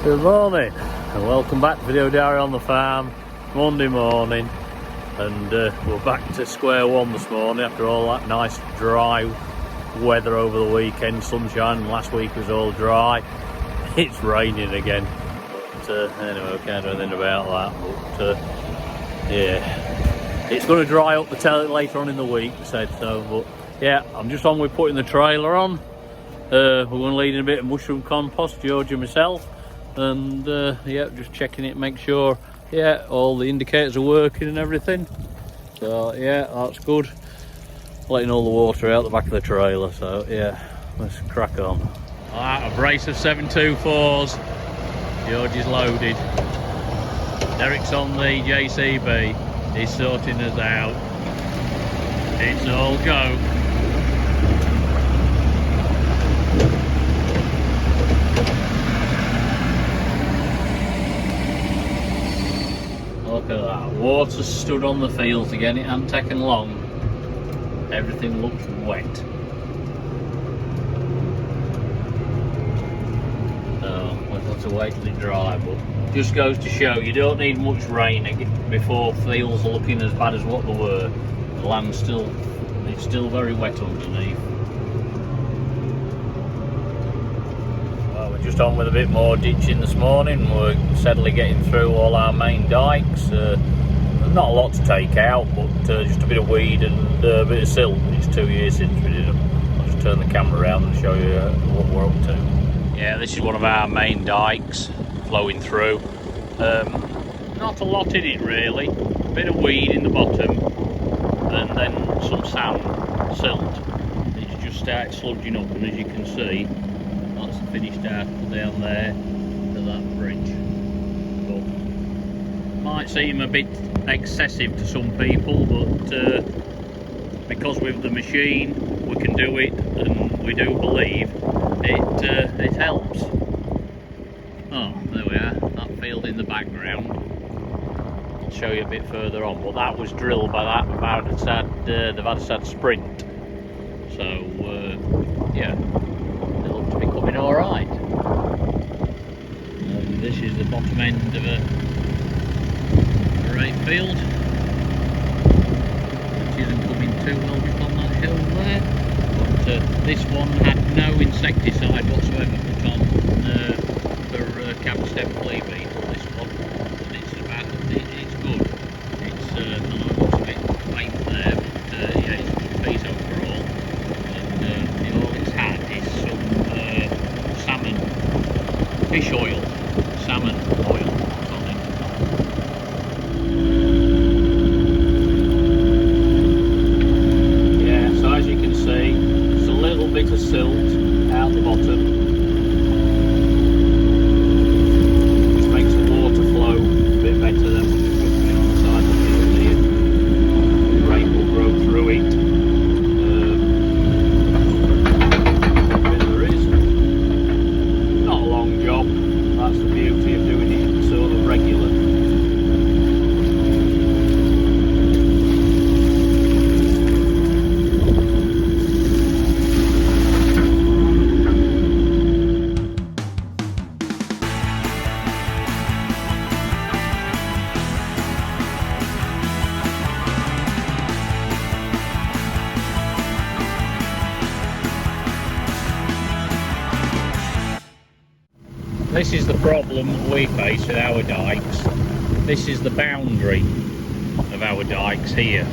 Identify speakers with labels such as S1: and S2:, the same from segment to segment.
S1: Good morning and welcome back to Video Diary on the Farm. Monday morning, and we're back to square one this morning after all that nice dry weather over the weekend, sunshine, and last week was all dry. It's raining again, but anyway, we can't do anything about that. But yeah, it's going to dry up the tail later on in the week, they said so. But yeah, I'm just on with putting the trailer on. We're going to lead in a bit of mushroom compost, George and myself, and yeah, just checking it, make sure all the indicators are working and everything. So yeah, that's good. Letting all the water out the back of the trailer, so yeah, let's crack on. Alright, a brace of 724s. George is loaded. Derek's on the JCB. He's sorting us out. It's all go. Look at that. Water stood on the fields again. It hasn't taken long. Everything looks wet. So we'll have to wait till it dry, but just goes to show you don't need much rain before fields are looking as bad as what they were. The land's still very wet underneath. Well, we're just on with a bit more ditching this morning. We're steadily getting through all our main dikes. Not a lot to take out, but just a bit of weed and a bit of silt. It's 2 years since we did them. I'll just turn the camera around and show you what we're up to. Yeah, this is one of our main dikes flowing through. Not a lot in it really. A bit of weed in the bottom and then some sand, silt. It's just started sludging up, and as you can see, that's the finished article down there to that bridge. But might seem a bit excessive to some people, but because with the machine we can do it, and we do believe it helps. Oh, there we are, that field in the background. I'll show you a bit further on, but that was drilled by that they've had Sprint, so yeah, it looks to be coming all right. And this is the bottom end of a right field, which isn't coming too well just on that hill there, but this one had no insecticide whatsoever put on for camp stem flea beetle, this one, and it's good. It's I know it looks a bit faint there, but yeah, it's a good piece overall, and all it's had is some salmon fish oil, salmon oil. Bit of silt out the bottom, which makes the water flow a bit better than when you're putting it on the side of the field here. The rain will grow through it. There is not a long job. That's the beauty of doing it sort of regular. This is the problem we face with our dikes. This is the boundary of our dikes here,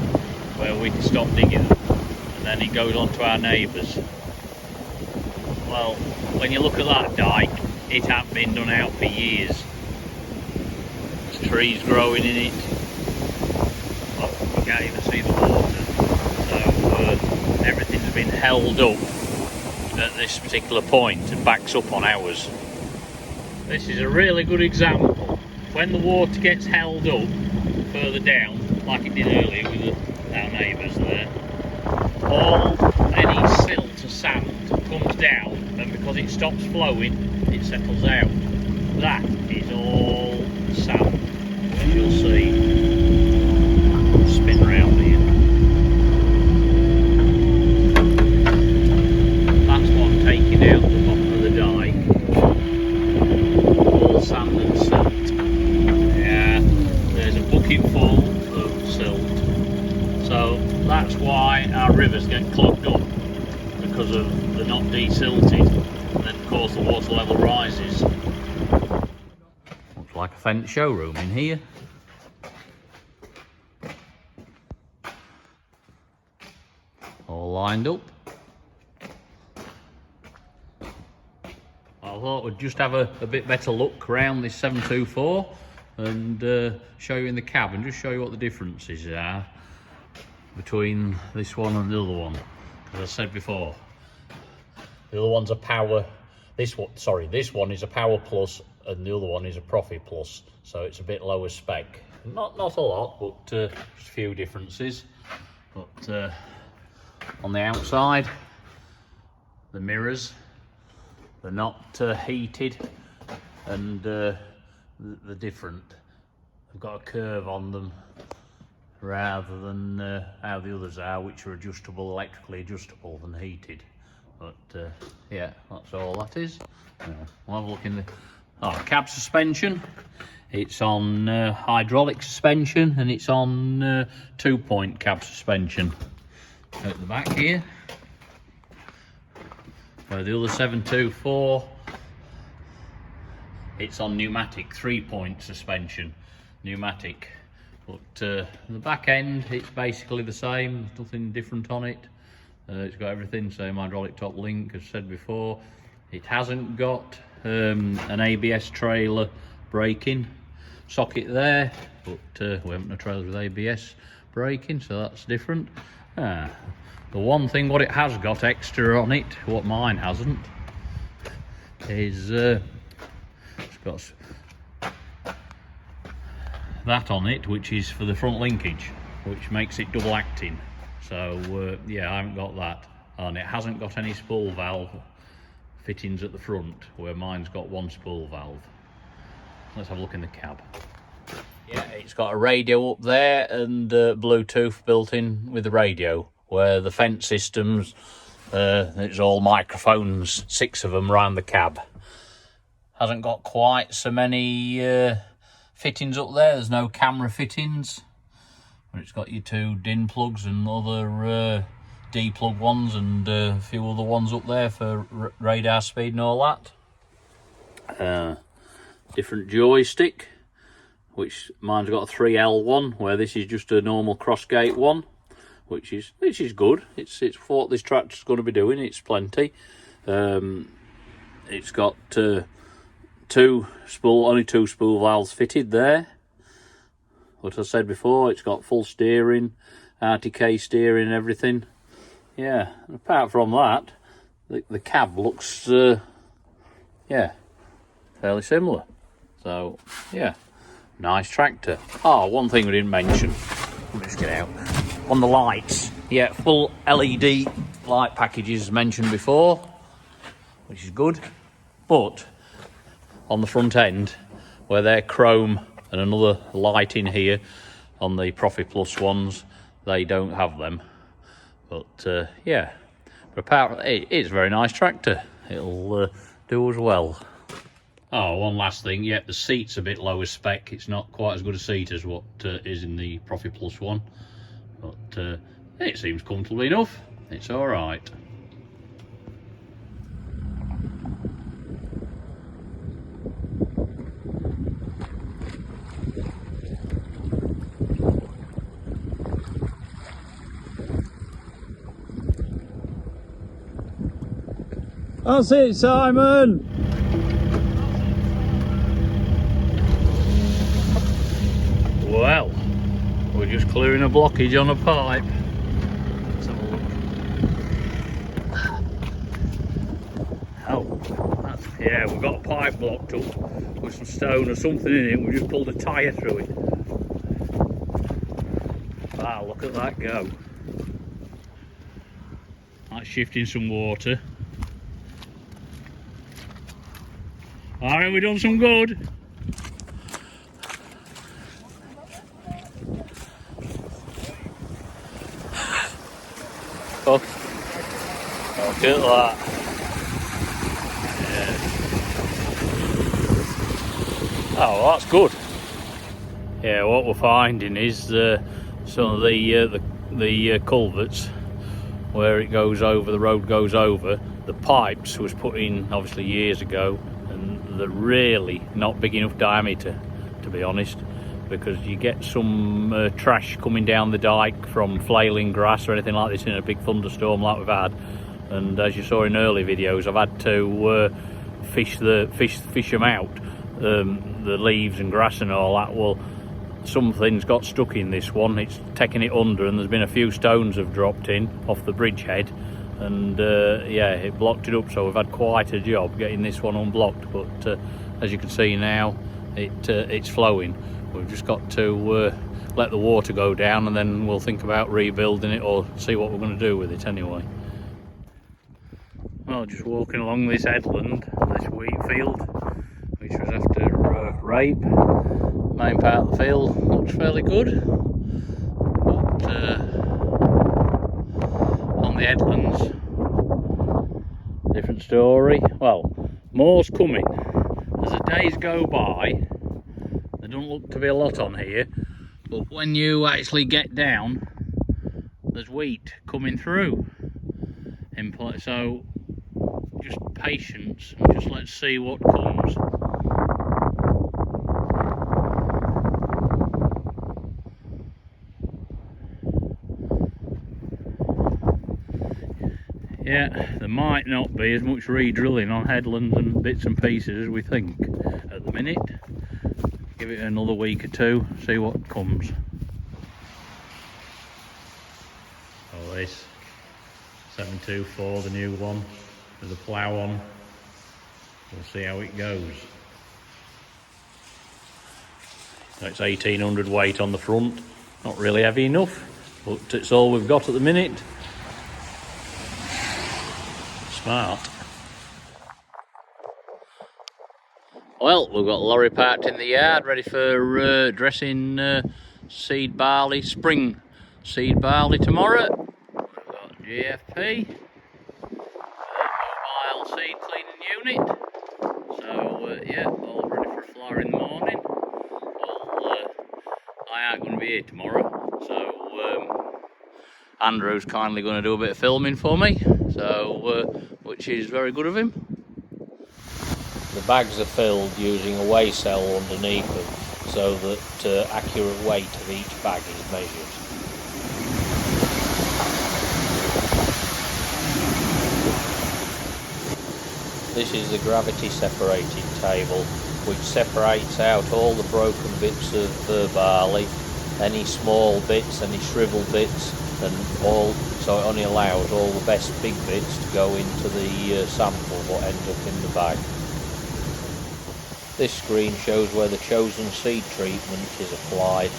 S1: where we can stop digging them, and then it goes on to our neighbours. Well, when you look at that dike, it hasn't been done out for years. There's trees growing in it. Oh, you can't even see the water. So everything's been held up at this particular point and backs up on ours. This is a really good example. When the water gets held up further down, like it did earlier with our neighbours there, all any silt or sand comes down, and because it stops flowing, it settles out. That is all sand, as you'll see. I'll spin round here. That's what I'm taking out the bottom of the dike. sand and silt. Yeah, there's a bucket full of silt. So that's why our rivers get clogged up, because of they're not desilted. And then of course the water level rises. Looks like a Fendt showroom in here. All lined up. I thought we'd just have a bit better look around this 724 and show you in the cab and just show you what the differences are between this one and the other one. As I said before, the other one's a power. This one is a power plus, and the other one is a profit plus. So it's a bit lower spec. Not a lot, but just a few differences. But on the outside, the mirrors, they're not heated, and they're different. They've got a curve on them rather than how the others are, which are adjustable, electrically adjustable and heated. But yeah, that's all that is. We'll have a look in the cab suspension. It's on hydraulic suspension, and it's on 2-point cab suspension at the back here. Where the other 724, it's on pneumatic 3-point suspension, pneumatic. But the back end, it's basically the same. There's nothing different on it. It's got everything, same hydraulic top link as said before. It hasn't got an ABS trailer braking socket there, but we haven't a trailer with ABS braking, so that's different. The one thing what it has got extra on it, what mine hasn't, is it's got that on it, which is for the front linkage, which makes it double acting. So yeah, I haven't got that, and it hasn't got any spool valve fittings at the front, where mine's got one spool valve. Let's have a look in the cab. Yeah, it's got a radio up there and Bluetooth built in with the radio, where the Fendt systems, it's all microphones, 6 of them around the cab. Hasn't got quite so many fittings up there. There's no camera fittings, but it's got your 2 DIN plugs and other D-plug ones, and a few other ones up there for radar speed and all that. Different joystick, which mine's got a 3L one, where this is just a normal crossgate one, which is good. It's what this tractor's going to be doing. It's plenty. It's got only two spool valves fitted there. What I said before, it's got full steering, RTK steering and everything. Yeah, and apart from that, the cab looks yeah, fairly similar. So yeah, nice tractor. One thing we didn't mention, let me just get out. On the lights, yeah, full LED light packages mentioned before, which is good. But on the front end, where they're chrome and another light in here on the Profit Plus ones, they don't have them. But yeah, but apart from it's a very nice tractor. It'll do as well. One last thing, yeah, the seat's a bit lower spec. It's not quite as good a seat as what is in the Profit Plus one, but it seems comfortable enough. It's all right.
S2: That's it, Simon!
S1: Well, we're just clearing a blockage on a pipe. Let's have a look. Yeah, we've got a pipe blocked up with some stone or something in it. We just pulled a tyre through it. Wow, look at that go. That's shifting some water. Alright, we've done some good. Look at that. Oh, that's good. Yeah, what we're finding is some of the culverts where it goes over, the road goes over, the pipes was put in obviously years ago, and they're really not big enough diameter, to be honest, because you get some trash coming down the dike from flailing grass or anything like this in a big thunderstorm like we've had. And as you saw in early videos, I've had to fish them out, the leaves and grass and all that. Well, something's got stuck in this one, it's taken it under, and there's been a few stones have dropped in off the bridgehead, and yeah, it blocked it up, so we've had quite a job getting this one unblocked. But as you can see now, it's flowing. We've just got to let the water go down, and then we'll think about rebuilding it or see what we're going to do with it anyway. Well, just walking along this headland, this wheat field, which was after rape. Main part of the field looks fairly good, but on the headlands, different story. Well, more's coming. As the days go by, there don't look to be a lot on here, but when you actually get down, there's wheat coming through. So just patience, and just let's see what comes. Yeah, there might not be as much re-drilling on headlands and bits and pieces as we think at the minute. Give it another week or two, see what comes. Oh, this 724, the new one, with a plough on. We'll see how it goes. So it's 1800 weight on the front, not really heavy enough, but it's all we've got at the minute. Smart. Well, we've got a lorry parked in the yard ready for dressing seed barley, spring seed barley tomorrow. We've got GFP, mobile seed cleaning unit. So yeah, all ready for a flower in the morning. Well, I aren't going to be here tomorrow, so Andrew's kindly going to do a bit of filming for me, so which is very good of him. The bags are filled using a weigh cell underneath them, so that accurate weight of each bag is measured. This is the gravity separating table, which separates out all the broken bits of barley, any small bits, any shriveled bits, and all, so it only allows all the best big bits to go into the sample what ends up in the bag. This screen shows where the chosen seed treatment is applied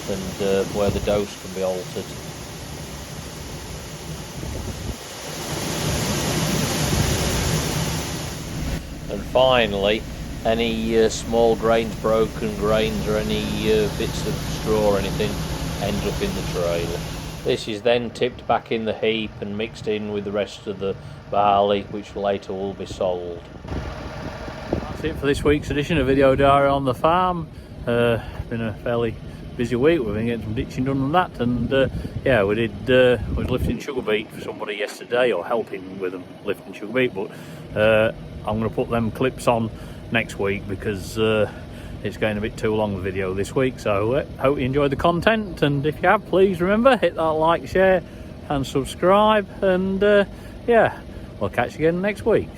S1: and where the dose can be altered. And finally, any small grains, broken grains, or any bits of straw or anything ends up in the trailer. This is then tipped back in the heap and mixed in with the rest of the barley, which later will be sold. That's it for this week's edition of Video Diary on the Farm. Been a fairly busy week. We've been getting some ditching done and that, and yeah, we was lifting sugar beet for somebody yesterday, or helping with them lifting sugar beet, but I'm going to put them clips on next week because it's going a bit too long, the video this week. So hope you enjoyed the content, and if you have, please remember, hit that like, share and subscribe, and yeah, we'll catch you again next week.